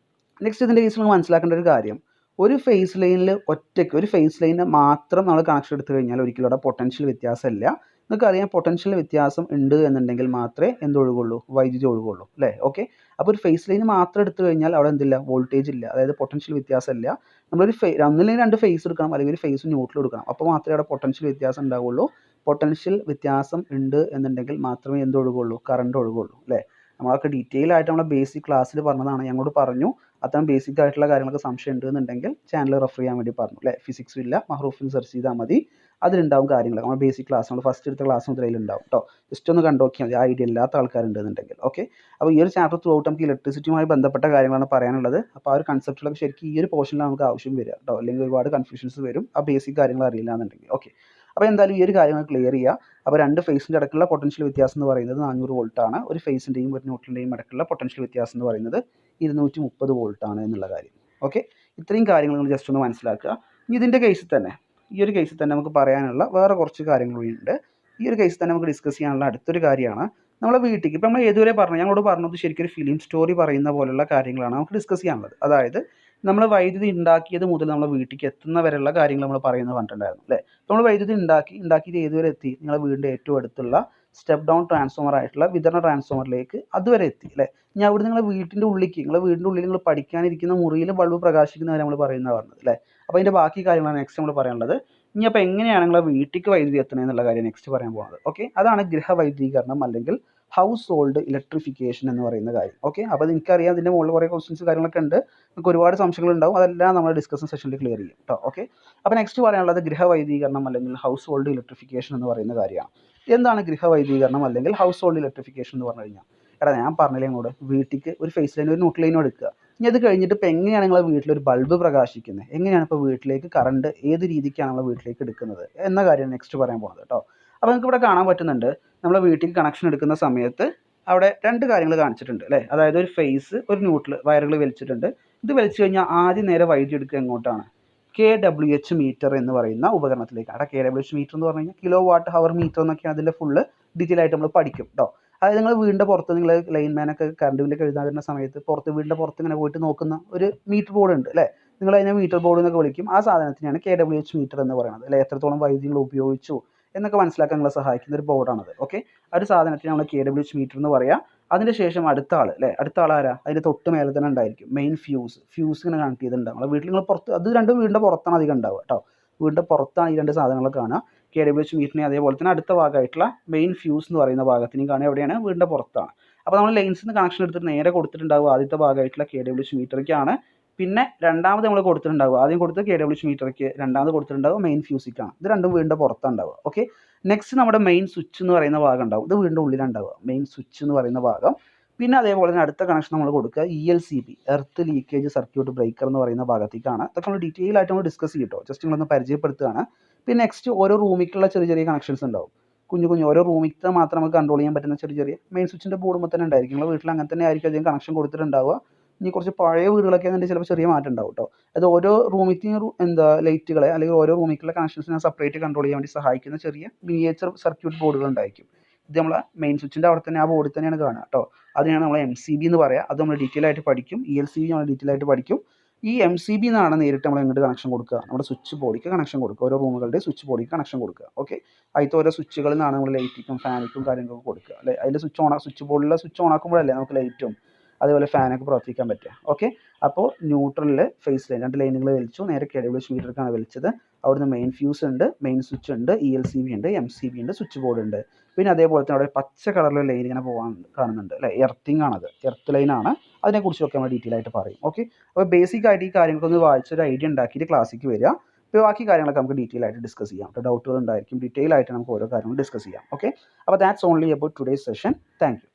A: നെക്സ്റ്റ് ഇതിൻ്റെ കേസിൽ നിങ്ങൾ മനസ്സിലാക്കേണ്ട ഒരു കാര്യം, ഒരു ഫേസ് ലൈനിൽ ഒറ്റയ്ക്ക് ഒരു ഫേസ് ലൈനിന് മാത്രം നമ്മൾ കണക്ഷൻ എടുത്തു കഴിഞ്ഞാൽ ഒരിക്കലും അവിടെ പൊട്ടൻഷ്യൽ വ്യത്യാസമില്ല. നിങ്ങൾക്കറിയാം, പൊട്ടൻഷ്യൽ വ്യത്യാസം ഉണ്ട് എന്നുണ്ടെങ്കിൽ മാത്രമേ എന്തൊഴുകുള്ളൂ? വൈദ്യുതി ഒഴുകുള്ളൂ അല്ലേ? ഓക്കെ, അപ്പോൾ ഒരു ഫേസ് ലൈൻ മാത്രം എടുത്തു കഴിഞ്ഞാൽ അവിടെ എന്തില്ല? വോൾട്ടേജ് ഇല്ല, അതായത് പൊട്ടൻഷ്യൽ വ്യത്യാസം ഇല്ല. നമ്മളൊരു ഒന്നില്ലെങ്കിൽ 2 ഫേസ് എടുക്കണം, അല്ലെങ്കിൽ ഒരു ഫേസ് ന്യൂട്രൽ എടുക്കണം. അപ്പോൾ മാത്രമേ അവിടെ പൊട്ടൻഷ്യൽ വ്യത്യാസം ഉണ്ടാവുള്ളൂ. പൊട്ടൻഷ്യൽ വ്യത്യാസം ഉണ്ട് എന്നുണ്ടെങ്കിൽ മാത്രമേ എന്തൊഴുകുള്ളൂ? കറണ്ട് ഒഴുകുള്ളൂ അല്ലേ? നമ്മളൊക്കെ ഡീറ്റെയിൽ ആയിട്ട് നമ്മളെ ബേസിക് ക്ലാസ്സിൽ പറഞ്ഞതാണ്. ഞങ്ങളോട് പറഞ്ഞു അത്തരം ബേസിക് ആയിട്ടുള്ള കാര്യങ്ങളൊക്കെ സംശയം ഉണ്ട് എന്നുണ്ടെങ്കിൽ ചാനൽ റെഫർ ചെയ്യാൻ വേണ്ടി പറഞ്ഞു അല്ലേ? ഫിസിക്സ് ഇല്ല, മഹ്റൂഫിൽ സെർച്ച് ചെയ്താൽ മതി, അതിലുണ്ടാവും കാര്യങ്ങൾ. നമ്മൾ ബേസിക് ക്ലാസ് നമ്മൾ ഫസ്റ്റ് എടുത്ത ക്ലാസ് മുതൽ അതിലുണ്ടാവും കേട്ടോ. ജസ്റ്റ് ഒന്ന് കണ്ടു നോക്കിയാൽ മതി, ഐഡിയ ഇല്ലാത്ത ആൾക്കാരുണ്ടെന്നുണ്ടെങ്കിൽ. ഓക്കെ, അപ്പോൾ ഈ ഒരു ചാപ്റ്റർ ത്രൂ ഔട്ട് നമുക്ക് ഇലക്ട്രിസിറ്റിയുമായി ബന്ധപ്പെട്ട കാര്യങ്ങളാണ് പറയാനുള്ളത്. അപ്പോൾ ആ ഒരു കൺസെപ്റ്റുകളൊക്കെ ശരിക്കും ഈ ഒരു പോർഷനിലാണ് നമുക്ക് ആവശ്യം വരിക കേട്ടോ, അല്ലെങ്കിൽ ഒരുപാട് കൺഫ്യൂഷൻസ് വരും ആ ബേസിക് കാര്യങ്ങൾ അറിയില്ല എന്നുണ്ടെങ്കിൽ. ഓക്കെ, അപ്പോൾ എന്തായാലും ഈ ഒരു കാര്യങ്ങൾ ക്ലിയർ ചെയ്യുക. അപ്പോൾ 2 ഫേസിൻ്റെ ഇടയ്ക്കുള്ള പൊട്ടൻഷ്യൽ വ്യത്യാസം എന്ന് പറയുന്നത് 400 വോൾട്ട് ആണ്. ഒരു ഫേസിൻ്റെയും ഒരു ന്യൂട്രലിൻ്റെയും ഇടയ്ക്കുള്ള പൊട്ടൻഷ്യൽ വ്യത്യാസം എന്ന് പറയുന്നത് 230 വോൾട്ട് ആണ് എന്നുള്ള കാര്യം. ഓക്കെ, ഇത്രയും കാര്യങ്ങൾ നിങ്ങൾ ജസ്റ്റ് ഒന്ന് മനസ്സിലാക്കുക. ഇനി ഇതിൻ്റെ കേസിൽ തന്നെ, ഈ ഒരു കേസിൽ തന്നെ നമുക്ക് പറയാനുള്ള വേറെ കുറച്ച് കാര്യങ്ങളുണ്ട്. ഈ ഒരു കേസിൽ തന്നെ നമുക്ക് ഡിസ്കസ് ചെയ്യാനുള്ള അടുത്തൊരു കാര്യമാണ് നമ്മളെ വീട്ടിലേക്ക്. ഇപ്പോൾ നമ്മൾ ഏതുവരെ പറഞ്ഞു, ഞങ്ങളോട് പറഞ്ഞത് ശരിക്കും ഒരു ഫിലിം സ്റ്റോറി പറയുന്ന പോലുള്ള കാര്യങ്ങളാണ് നമുക്ക് ഡിസ്കസ് ചെയ്യാനുള്ളത്. അതായത് നമ്മൾ വൈദ്യുതി ഉണ്ടാക്കിയത് മുതൽ നമ്മൾ വീട്ടിലേക്ക് എത്തുന്ന വരെയുള്ള കാര്യങ്ങൾ നമ്മൾ പറയുന്നത് കണ്ടിട്ടുണ്ടായിരുന്നു അല്ലേ? നമ്മൾ വൈദ്യുതി ഉണ്ടാക്കിയിട്ട് ഏതുവരെ എത്തി? നിങ്ങളുടെ വീടിൻ്റെ ഏറ്റവും അടുത്തുള്ള സ്റ്റെപ്പ് ഡൗൺ ട്രാൻസ്ഫോമർ ആയിട്ടുള്ള വിതരണ ട്രാൻസ്ഫോമറിലേക്ക് അതുവരെ എത്തി അല്ലേ? ഞാൻ അവിടെ നിങ്ങളുടെ വീടിൻ്റെ ഉള്ളിൽ നിങ്ങൾ പഠിക്കാനിരിക്കുന്ന മുറിയിൽ ബൾബ് പ്രകാശിക്കുന്നവരെ നമ്മൾ പറയുന്നത് പറഞ്ഞത് അല്ലേ? അപ്പോൾ അതിൻ്റെ ബാക്കി കാര്യങ്ങളാണ് നെക്സ്റ്റ് നമ്മൾ പറയാനുള്ളത്. ഇനി അപ്പോൾ എങ്ങനെയാണ് നിങ്ങളുടെ വീട്ടിലേക്ക് വൈദ്യുതി എത്തണത് എന്നുള്ള കാര്യം നെക്സ്റ്റ് പറയാൻ പോകുന്നത്. ഓക്കെ, അതാണ് ഗൃഹവൈദ്യുതീകരണം അല്ലെങ്കിൽ ഹൗസ് ഹോൾഡ് ഇലക്ട്രിഫിക്കേഷൻ എന്ന് പറയുന്ന കാര്യം. ഓക്കെ, അപ്പോൾ അത് എനിക്കറിയാം, അതിൻ്റെ മുകളിൽ കുറേ ക്വസ്റ്റ്യൻസ് കാര്യങ്ങളൊക്കെ ഉണ്ട്, നമുക്ക് ഒരുപാട് സംശയങ്ങളുണ്ടാവും, അതെല്ലാം നമ്മൾ ഡിസ്കഷൻ സെഷനിൽ ക്ലിയർ ചെയ്യും കേട്ടോ. ഓക്കെ, അപ്പോൾ നെക്സ്റ്റ് പറയാനുള്ളത് ഗൃഹവൈദ്യുതീകരണം അല്ലെങ്കിൽ ഹൗസ് ഹോൾഡ് ഇലക്ട്രിഫിക്കേഷൻ എന്ന് പറയുന്ന കാര്യമാണ്. എന്താണ് ഗൃഹവൈദ്യുതീകരണം അല്ലെങ്കിൽ ഹൗസ് ഹോൾഡ് ഇലക്ട്രിഫിക്കേഷൻ എന്ന് പറഞ്ഞു കഴിഞ്ഞാൽ, എടാ ഞാൻ പറഞ്ഞില്ലേ നിങ്ങളോട്, വീട്ടിലേക്ക് ഒരു ഫേസ് ലൈൻ ഒരു ന്യൂട്രൽ ലൈനും എടുക്കുക. ഇനി അത് കഴിഞ്ഞിട്ട് ഇപ്പോൾ എങ്ങനെയാണ് നിങ്ങളുടെ വീട്ടിലൊരു ബൾബ് പ്രകാശിക്കുന്നത്, എങ്ങനെയാണ് ഇപ്പോൾ വീട്ടിലേക്ക് കറണ്ട് ഏത് രീതിക്കാണ് നമ്മൾ വീട്ടിലേക്ക് എടുക്കുന്നത് എന്ന കാര്യം നെക്സ്റ്റ് പറയാൻ പോകുന്നത് കേട്ടോ. അപ്പോൾ നിങ്ങൾക്ക് ഇവിടെ കാണാൻ പറ്റുന്നുണ്ട്, നമ്മളെ വീട്ടിൽ കണക്ഷൻ എടുക്കുന്ന സമയത്ത് അവിടെ 2 കാര്യങ്ങൾ കാണിച്ചിട്ടുണ്ട് അല്ലേ? അതായത് ഒരു ഫേസ് ഒരു ന്യൂട്രൽ വയറുകൾ വലിച്ചിട്ടുണ്ട്. ഇത് വലിച്ചു കഴിഞ്ഞാൽ ആദ്യം നേരെ വൈദ്യുതി എടുക്കുക എങ്ങോട്ടാണ്? KWH മീറ്റർ എന്ന് പറയുന്ന ഉപകരണത്തിലേക്കാണ്. KWH മീറ്റർ എന്ന് പറഞ്ഞു കഴിഞ്ഞാൽ കിലോ വാട്ട് ഹവർ മീറ്റർ എന്നൊക്കെയാണ് അതിൻ്റെ ഫുള്ള് ഡീറ്റെയിൽ ആയിട്ട് നമ്മൾ പഠിക്കും കേട്ടോ. അതായത് നിങ്ങൾ വീടിൻ്റെ പുറത്ത്, നിങ്ങൾ ലൈൻമാനൊക്കെ കറണ്ട് ബില്ലൊക്കെ എഴുതാൻ വരുന്ന സമയത്ത് വീടിൻ്റെ പുറത്ത് ഇങ്ങനെ പോയിട്ട് നോക്കുന്ന ഒരു മീറ്റർ ബോർഡ് ഉണ്ട് അല്ലേ? നിങ്ങൾ അതിനെ മീറ്റർ ബോർഡ് എന്നൊക്കെ വിളിക്കും. ആ സാധനത്തിനാണ് KWH മീറ്റർ എന്ന് പറയുന്നത് അല്ലേ? എത്രത്തോളം വൈദ്യുതി നിങ്ങൾ ഉപയോഗിച്ചു എന്നൊക്കെ മനസ്സിലാക്കാൻ നിങ്ങളെ സഹായിക്കുന്ന ഒരു ബോർഡാണത്. ഓക്കെ, ആ ഒരു സാധനത്തിന് നമ്മൾ KWH മീറ്റർ എന്ന് പറയാം. അതിന് ശേഷം അടുത്ത ആൾ അല്ലേ? അടുത്ത ആൾ ആരാ? അതിൻ്റെ തൊട്ട് മേലെ തന്നെ ഉണ്ടായിരിക്കും മെയിൻ ഫ്യൂസ് ഇങ്ങനെ കണക്ട് ചെയ്തിട്ടുണ്ടാവും. നമ്മളെ വീട്ടിൽ നിങ്ങൾ പുറത്ത്, അത് രണ്ടും വീടിൻ്റെ പുറത്താണ് അധികം ഉണ്ടാവുക കേട്ടോ. വീടിൻ്റെ പുറത്താണ് ഈ 2 സാധനങ്ങൾ കാണുക. KWH മീറ്ററിനെ അതേപോലെ തന്നെ അടുത്ത ഭാഗമായിട്ടുള്ള മെയിൻ ഫ്യൂസ് എന്ന് പറയുന്ന ഭാഗത്തിനും കാണുക എവിടെയാണ്? വീടിൻ്റെ പുറത്താണ്. അപ്പോൾ നമ്മൾ ലൈൻസിൽ നിന്ന് കണക്ഷൻ എടുത്തിട്ട് നേരെ കൊടുത്തിട്ടുണ്ടാവുക ആദ്യത്തെ ഭാഗമായിട്ടുള്ള KWH മീറ്ററിലേക്കാണ്. പിന്നെ രണ്ടാമത് നമ്മൾ കൊടുത്തിട്ടുണ്ടാവുക, ആദ്യം കൊടുത്ത് KWH മീറ്ററിലേക്ക്, രണ്ടാമത് കൊടുത്തിട്ടുണ്ടാവുക മെയിൻ ഫ്യൂസിക്കാണ്. ഇത് രണ്ടും വീടിൻ്റെ പുറത്താണ് ഉണ്ടാവുക. ഓക്കെ, നെക്സ്റ്റ് നമ്മുടെ മെയിൻ സ്വിച്ച് എന്ന് പറയുന്ന ഭാഗം ഉണ്ടാവും. ഇത് വീടിൻ്റെ ഉള്ളിലുണ്ടാവുക മെയിൻ സ്വിച്ച് എന്ന് പറയുന്ന ഭാഗം. പിന്നെ അതേപോലെ തന്നെ അടുത്ത കണക്ഷൻ നമ്മൾ കൊടുക്കുക ELCB, earth leakage circuit breaker എന്ന് പറയുന്ന ഭാഗത്തേക്കാണ്. ഇതൊക്കെ നമ്മൾ ഡീറ്റെയിൽ ആയിട്ട് നമ്മൾ ഡിസ്കസ് ചെയ്യും കേട്ടോ. ജസ്റ്റ് നിങ്ങളൊന്ന് പരിചയപ്പെടുത്തുകയാണ്. പിന്നെ നെക്സ്റ്റ് ഓരോ റൂമിലേക്കുള്ള ചെറിയ ചെറിയ കണക്ഷൻസ് ഉണ്ടാവും. കുഞ്ഞു ഓരോ റൂമിലത്തെ മാത്രം നമുക്ക് കൺട്രോൾ ചെയ്യാൻ പറ്റുന്ന ചെറിയ മെയിൻ സ്വിച്ചിൻ്റെ ബോർഡുമ്പോൾ തന്നെ ഉണ്ടായിരിക്കും. നിങ്ങളുടെ വീട്ടിൽ അങ്ങനെ തന്നെ ആയിരിക്കും അധികം കണക്ഷൻ കൊടുത്തിട്ടുണ്ടാവുക. ഇനി കുറച്ച് പഴയ വീടുകളൊക്കെ ആണെങ്കിൽ ചിലപ്പോൾ ചെറിയ മാറ്റം ഉണ്ടാവും കേട്ടോ. അത് ഓരോ റൂമിലത്തെയും ലൈറ്റുകളെ അല്ലെങ്കിൽ ഓരോ റൂമിലേക്കുള്ള കണക്ഷൻസിനെ സെപ്പറേറ്റ് കൺട്രോൾ ചെയ്യാൻ വേണ്ടി സഹായിക്കുന്ന ചെറിയ മിനിയേച്ചർ സർക്യൂട്ട് ബോർഡുകൾ ഉണ്ടായിരിക്കും. ഇത് നമ്മളെ മെയിൻ സ്വിച്ചിൻ്റെ അവിടെ തന്നെ ആ ബോർഡിൽ തന്നെയാണ് കാണുക കേട്ടോ. അതിനാണ് നമ്മൾ MCB എന്ന് പറയുക. അത് നമ്മൾ ഡീറ്റെയിൽ ആയിട്ട് പഠിക്കും. ELCB നമ്മൾ ഡീറ്റെയിൽ ആയിട്ട് പഠിക്കും. ഈ MCB എന്നാണ് നേരിട്ട് നമ്മൾ എങ്ങോട്ട് കണക്ഷൻ കൊടുക്കുക, നമ്മുടെ സ്വിച്ച് ബോഡിക്ക് കണക്ഷൻ കൊടുക്കുക, ഓരോ റൂമുകളുടെ സ്വിച്ച് ബോഡിക്ക് കണക്ഷൻ കൊടുക്കുക. ഓക്കെ, അതിലത്തെ ഓരോ സ്വിച്ചുകളിൽ നിന്നാണ് നമ്മൾ ലൈറ്റിക്കും ഫാനിക്കും കാര്യങ്ങളൊക്കെ കൊടുക്കുക അല്ലേ. അതിൻ്റെ സ്വിച്ച് ബോർഡിലെ സ്വിച്ച് ഓൺ ആക്കുമ്പോഴല്ലേ നമുക്ക് ലൈറ്റും അതേപോലെ ഫാനൊക്കെ പ്രവർത്തിക്കാൻ പറ്റുക. ഓക്കെ, അപ്പോൾ ന്യൂട്രലിൽ ഫേസ് ലൈൻ 2 ലൈനുകൾ വലിച്ചു, നേരെ KWH മീറ്റർക്കാണ് വലിച്ചത്. അവിടുന്ന് മെയിൻ ഫ്യൂസ് ഉണ്ട്, മെയിൻ സ്വിച്ച് ഉണ്ട്, ELCB ഉണ്ട്, MCB ഉണ്ട്, സ്വിച്ച് ബോർഡ് ഉണ്ട്. പിന്നെ അതേപോലെ തന്നെ അവിടെ പച്ച കളറിലുള്ള ലൈൻ ഇങ്ങനെ പോകാൻ കാണുന്നുണ്ട് അല്ലേ, എർത്തിങ് ആണത്, എർത്ത് ലൈനാണ്. അതിനെക്കുറിച്ചൊക്കെ നമ്മൾ ഡീറ്റെയിൽ ആയിട്ട് പറയും. ഓക്കെ, അപ്പോൾ ബേസിക് ആയിട്ട് ഈ കാര്യങ്ങളൊക്കെ വായിച്ചൊരു ഐഡിയ ഉണ്ടാക്കിയിട്ട് ക്ലാസ്സിലേക്ക് വരിക. അപ്പോൾ ബാക്കി കാര്യങ്ങളൊക്കെ നമുക്ക് ഡീറ്റെയിൽ ആയിട്ട് ഡിസ്കസ് ചെയ്യാം. ഡൗട്ടുകൾ ഉണ്ടായിരിക്കും, ഡീറ്റെയിൽ ആയിട്ട് നമുക്ക് ഓരോ കാര്യങ്ങളും ഡിസ്കസ് ചെയ്യാം. ഓക്കെ, അപ്പോൾ that's only about today's session. Thank you.